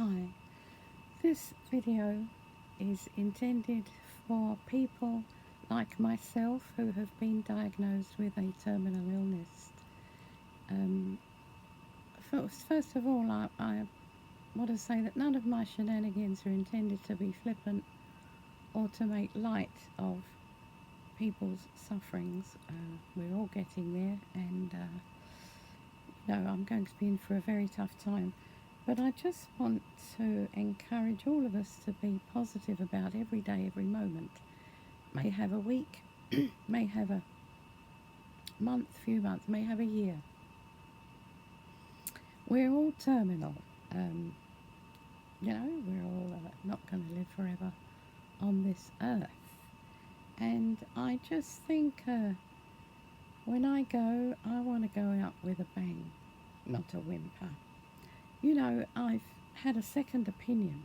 Hi, this video is intended for people like myself who have been diagnosed with a terminal illness. First of all, I want to say that none of my shenanigans are intended to be flippant or to make light of people's sufferings. We're all getting there, and I'm going to be in for a very tough time. But I just want to encourage all of us to be positive about every day, every moment. May have a week, may have a month, few months, may have a year. We're all terminal. We're all not going to live forever on this earth. And I just think when I go, I want to go out with a bang, not a whimper. I've had a second opinion,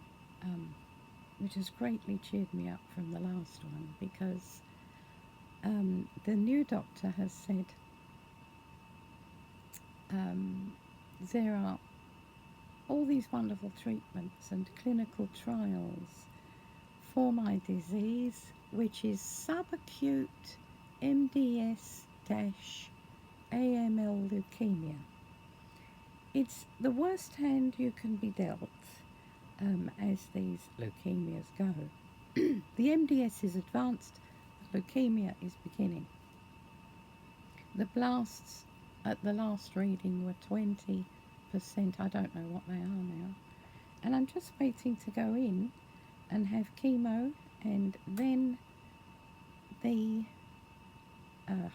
which has greatly cheered me up from the last one, because the new doctor has said there are all these wonderful treatments and clinical trials for my disease, which is sub-acute MDS-AML leukemia. It's the worst hand you can be dealt as these leukemias go. The MDS is advanced, the leukemia is beginning. The blasts at the last reading were 20%. I don't know what they are now. And I'm just waiting to go in and have chemo, and then the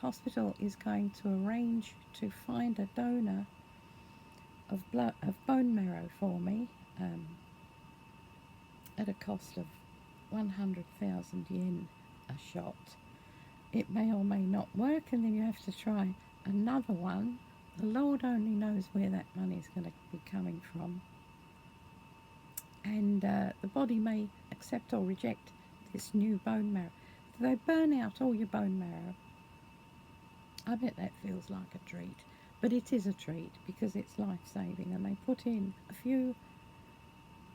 hospital is going to arrange to find a donor of bone marrow for me at a cost of 100,000 yen a shot. It may or may not work, and then you have to try another one. The Lord only knows where that money is going to be coming from. And the body may accept or reject this new bone marrow. Do they burn out all your bone marrow? I bet that feels like a treat. But it is a treat because it's life-saving, and they put in a few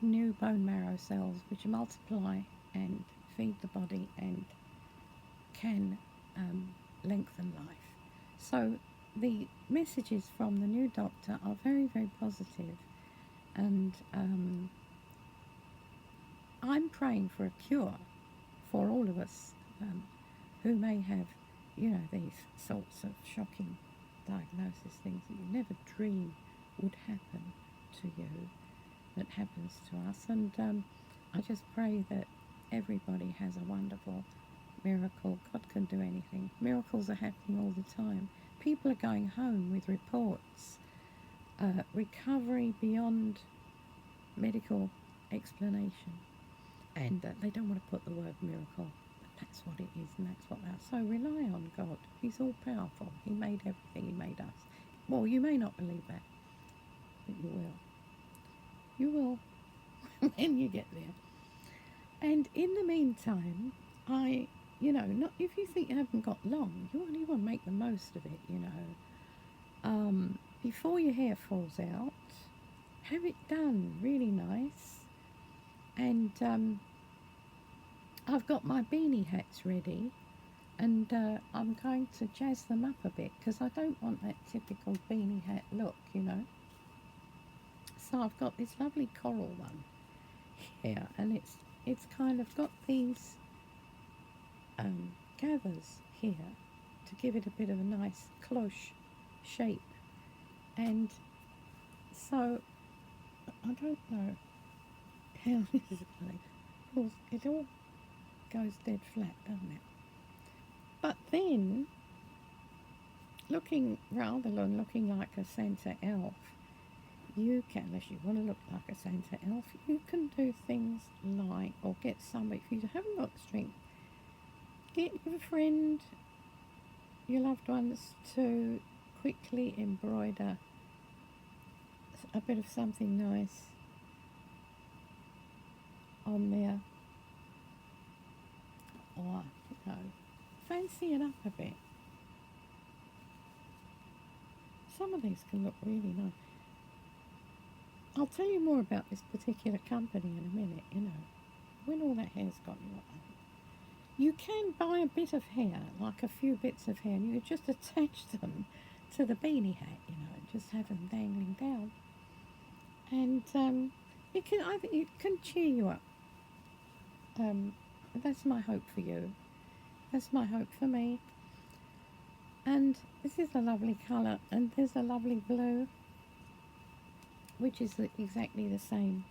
new bone marrow cells which multiply and feed the body and can lengthen life. So the messages from the new doctor are very, very positive, and I'm praying for a cure for all of us who may have, these sorts of shocking diagnosis, things that you never dream would happen to you, that happens to us. And I just pray that everybody has a wonderful miracle. God can do anything. Miracles are happening all the time. People are going home with reports, recovery beyond medical explanation, and they don't want to put the word miracle. That's what it is, and that's what they are. So rely on God. He's all powerful. He made everything. He made us. Well, you may not believe that, but you will. You will when you get there. And in the meantime, not if you think you haven't got long, you want to make the most of it. Before your hair falls out, have it done really nice, and I've got my beanie hats ready, and I'm going to jazz them up a bit because I don't want that typical beanie hat look, So I've got this lovely coral one here, and it's kind of got these gathers here to give it a bit of a nice cloche shape, and so I don't know how this is going. It all goes dead flat, doesn't it? But then, looking like a Santa elf, you can, unless you want to look like a Santa elf, you can do things like, or get somebody, if you haven't got the strength, get your friend, your loved ones, to quickly embroider a bit of something nice on there, or fancy it up a bit. Some of these can look really nice. I'll tell you more about this particular company in a minute, you know, when all that hair's got you. You can buy a bit of hair, like a few bits of hair, and you just attach them to the beanie hat, you know, and just have them dangling down. And it can cheer you up. That's my hope for you. That's my hope for me. And this is a lovely colour, and there's a lovely blue, which is exactly the same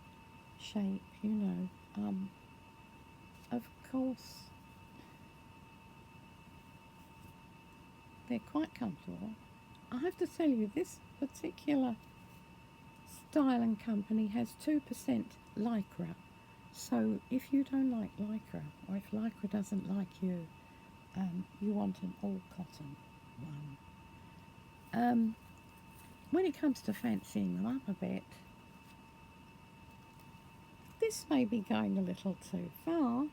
shape, you know. Of course, they're quite comfortable. I have to tell you, this particular style and company has 2% lycra. So if you don't like lycra, or if lycra doesn't like you, you want an all cotton one. When it comes to fancying them up a bit, this may be going a little too far,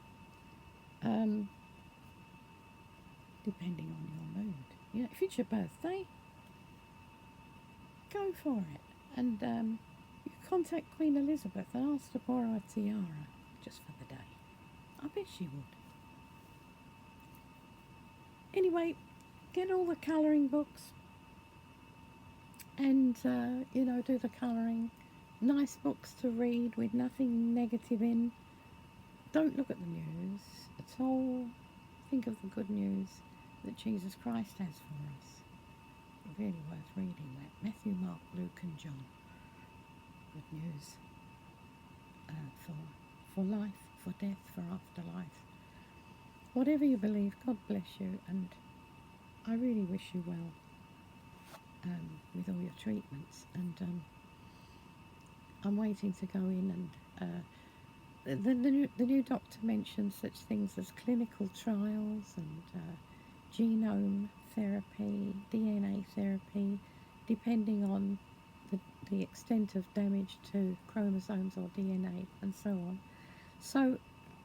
depending on your mood. You know, if it's your birthday, go for it. And you contact Queen Elizabeth and ask to borrow a tiara just for the day. I bet she would. Anyway, get all the colouring books and, you know, do the colouring. Nice books to read with nothing negative in. Don't look at the news at all. Think of the good news that Jesus Christ has for us. Really worth reading that. Matthew, Mark, Luke and John. Good news for life, for death, for afterlife. Whatever you believe, God bless you, and I really wish you well with all your treatments. And I'm waiting to go in, and the new doctor mentions such things as clinical trials and genome therapy, DNA therapy, depending on the extent of damage to chromosomes or DNA and so on. So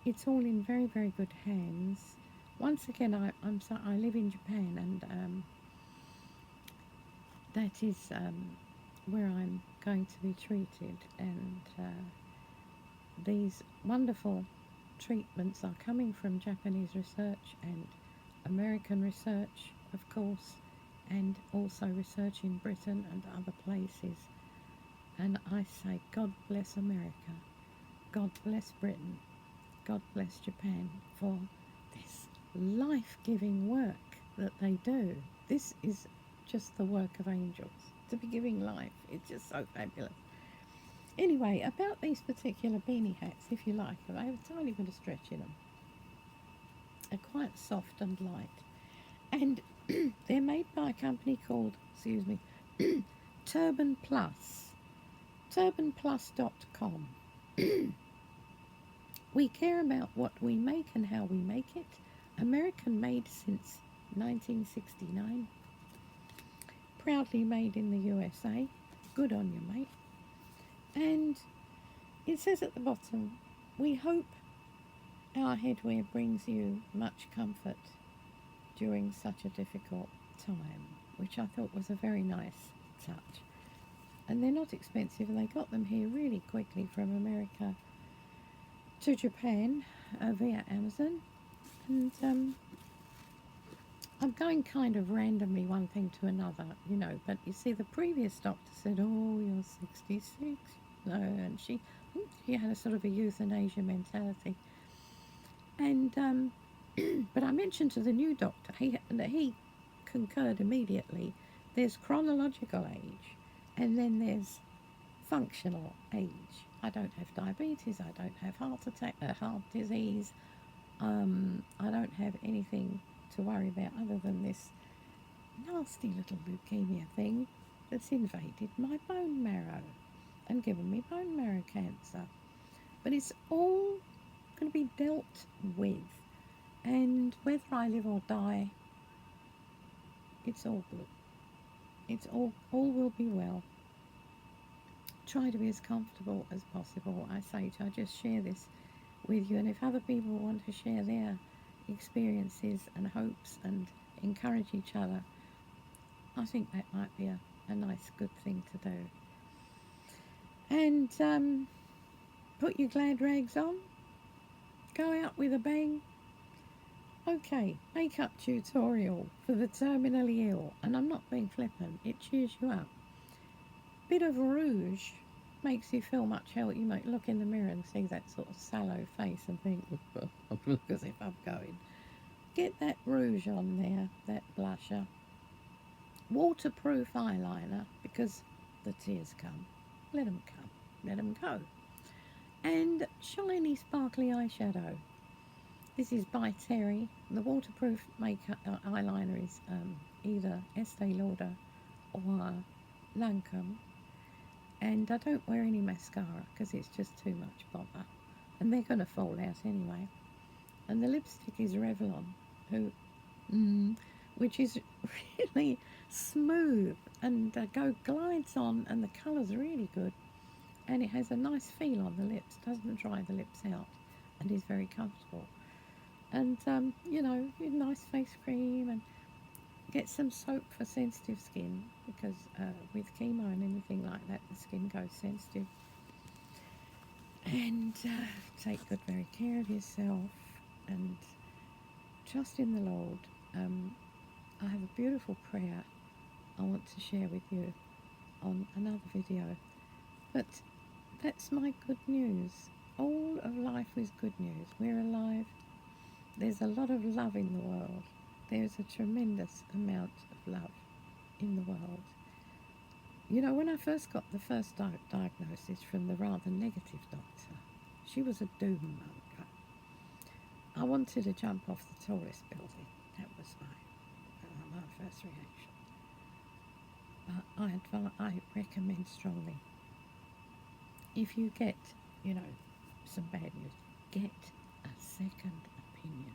it's all in very, very good hands. Once again, I live in Japan, and that is where I'm going to be treated, and these wonderful treatments are coming from Japanese research and American research, of course, and also research in Britain and other places. And I say, God bless America, God bless Britain, God bless Japan for this life-giving work that they do. This is just the work of angels, to be giving life. It's just so fabulous. Anyway, about these particular beanie hats, if you like them, I have a tiny bit of stretch in them. They're quite soft and light. And they're made by a company called, Turban Plus. turbanplus.com. We care about what we make and how we make it. American made since 1969. Proudly made in the USA. Good on you, mate. And it says at the bottom, we hope our headwear brings you much comfort during such a difficult time, which I thought was a very nice touch. And they're not expensive, and they got them here really quickly from America to Japan via Amazon. And I'm going kind of randomly one thing to another, you know, but you see, the previous doctor said, oh, you're 66. No, and she had a sort of a euthanasia mentality. And but I mentioned to the new doctor, that he concurred immediately. There's chronological age, and then there's functional age. I don't have diabetes, I don't have heart disease, I don't have anything to worry about other than this nasty little leukemia thing that's invaded my bone marrow and given me bone marrow cancer. But it's all going to be dealt with, and whether I live or die, it's all good. It's all will be well. Try to be as comfortable as possible. I just share this with you, and if other people want to share their experiences and hopes and encourage each other, I think that might be a nice, good thing to do. And put your glad rags on, go out with a bang. Okay, makeup tutorial for the terminally ill, and I'm not being flippant, it cheers you up. Bit of rouge makes you feel much healthier. You might look in the mirror and see that sort of sallow face and think, I look as if I'm going. Get that rouge on there, that blusher. Waterproof eyeliner, because the tears come. Let them come. Let them go. And shiny, sparkly eyeshadow. This is by Terry. The waterproof makeup eyeliner is either Estee Lauder or Lancome. And I don't wear any mascara because it's just too much bother. And they're going to fall out anyway. And the lipstick is Revlon, which is really smooth and glides on, and the colour's really good. And it has a nice feel on the lips, doesn't dry the lips out, and is very comfortable. And, nice face cream, and get some soap for sensitive skin, because with chemo and anything like that, the skin goes sensitive. And take good, very care of yourself, and trust in the Lord. I have a beautiful prayer I want to share with you on another video. But that's my good news. All of life is good news. We're alive. There's a lot of love in the world. There's a tremendous amount of love in the world. You know, when I first got the first diagnosis from the rather negative doctor, she was a doom monger. I wanted to jump off the tallest building. That was my first reaction. But I recommend strongly, if you get, some bad news, get a second opinion.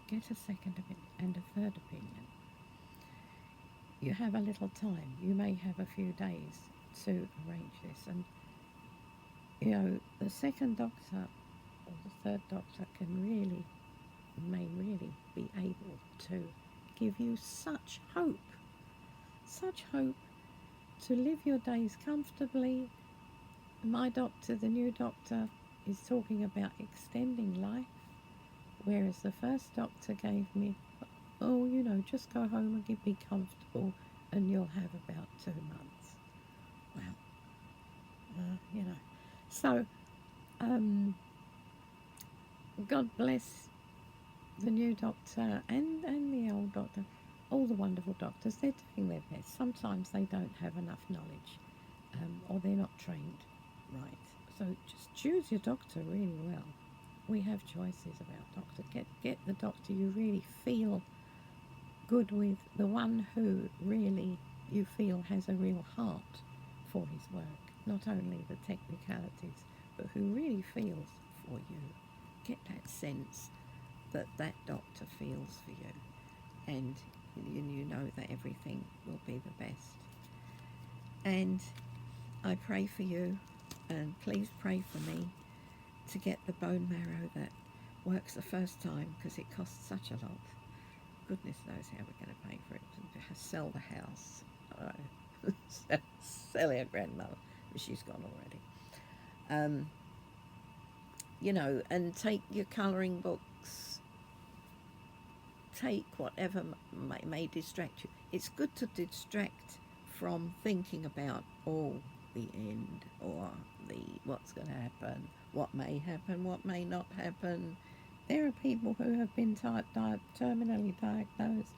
Get a second opinion and a third opinion. You have a little time. You may have a few days to arrange this. And, the second doctor or the third doctor may really be able to give you such hope to live your days comfortably. My doctor, the new doctor, is talking about extending life, whereas the first doctor gave me, just go home and be comfortable and you'll have about 2 months. Well, So, God bless the new doctor and the old doctor, all the wonderful doctors. They're doing their best. Sometimes they don't have enough knowledge, or they're not trained right. So just choose your doctor really well. We have choices about doctor. Get the doctor you really feel good with, the one who really you feel has a real heart for his work, not only the technicalities, but who really feels for you. Get that sense that doctor feels for you, and you know that everything will be the best. And I pray for you, and please pray for me to get the bone marrow that works the first time, because it costs such a lot. Goodness knows how we're going to pay for it. Sell the house. Sell our grandmother. She's gone already. And take your colouring books. Take whatever may distract you. It's good to distract from thinking about the end, or what's going to happen, what may happen, what may not happen. There are people who have been terminally diagnosed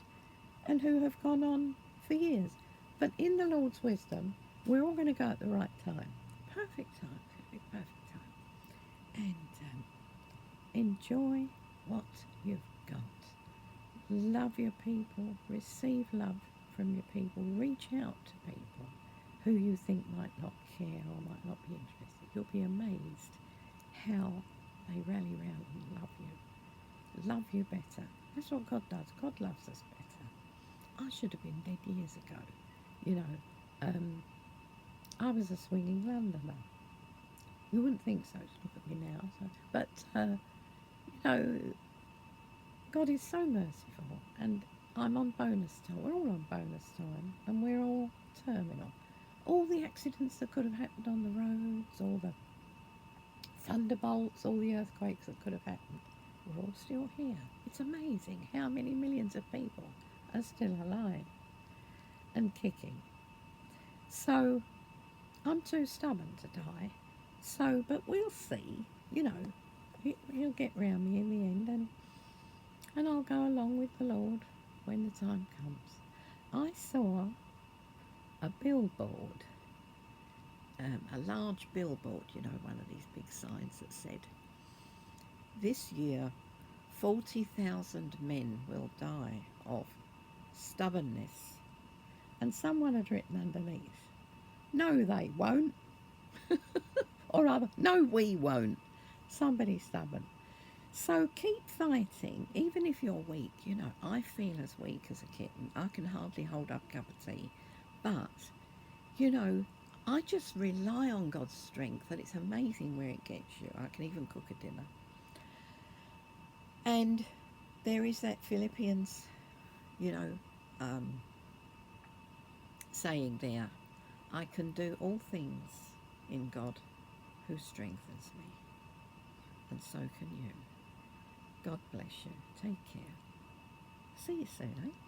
and who have gone on for years. But in the Lord's wisdom, we're all going to go at the right time. Perfect time. Perfect time. And enjoy what you've got. Love your people. Receive love from your people. Reach out to people who you think might not care or might not be interested. You'll be amazed how they rally round and love you. Love you better. That's what God does. God loves us better. I should have been dead years ago. I was a swinging Londoner. You wouldn't think so to look at me now. But God is so merciful, and I'm on bonus time. We're all on bonus time, and we're all terminal. all the accidents that could have happened on the roads, all the thunderbolts, all the earthquakes that could have happened, we're all still here. It's amazing how many millions of people are still alive and kicking. So I'm too stubborn to die. So, but we'll see. You know, he'll get round me in the end, and I'll go along with the Lord when the time comes. I saw a billboard, a large billboard, you know, one of these big signs that said, "This year, 40,000 men will die of stubbornness." And someone had written underneath, "No, they won't." Or rather, "No, we won't." Somebody stubborn. So keep fighting, even if you're weak. You know, I feel as weak as a kitten. I can hardly hold up a cup of tea. But, you know, I just rely on God's strength, and it's amazing where it gets you. I can even cook a dinner. And there is that Philippians, you know, saying there, "I can do all things in God who strengthens me." And so can you. God bless you. Take care. See you soon, eh?